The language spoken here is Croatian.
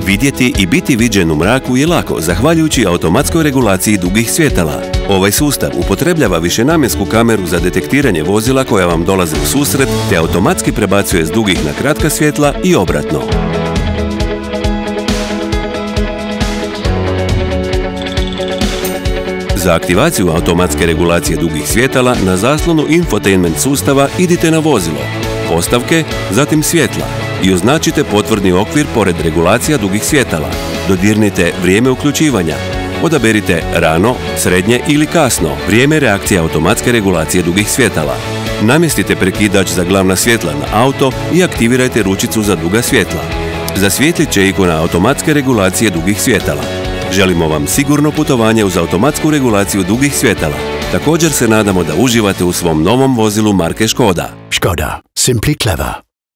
Vidjeti i biti viđen u mraku je lako zahvaljujući automatskoj regulaciji dugih svjetala. Ovaj sustav upotrebljava višenamjensku kameru za detektiranje vozila koja vam dolaze u susret te automatski prebacuje s dugih na kratka svjetla i obratno. Za aktivaciju automatske regulacije dugih svjetala na zaslonu infotainment sustava idite na vozilo, postavke, zatim svjetla i označite potvrdni okvir pored regulacija dugih svjetala. Dodirnite vrijeme uključivanja. Odaberite rano, srednje ili kasno vrijeme reakcije automatske regulacije dugih svjetala. Namjestite prekidač za glavna svjetla na auto i aktivirajte ručicu za duga svjetla. Zasvijetlit će ikona automatske regulacije dugih svjetala. Želimo vam sigurno putovanje uz automatsku regulaciju dugih svjetala. Također se nadamo da uživate u svom novom vozilu marke Škoda. Škoda. Simply clever.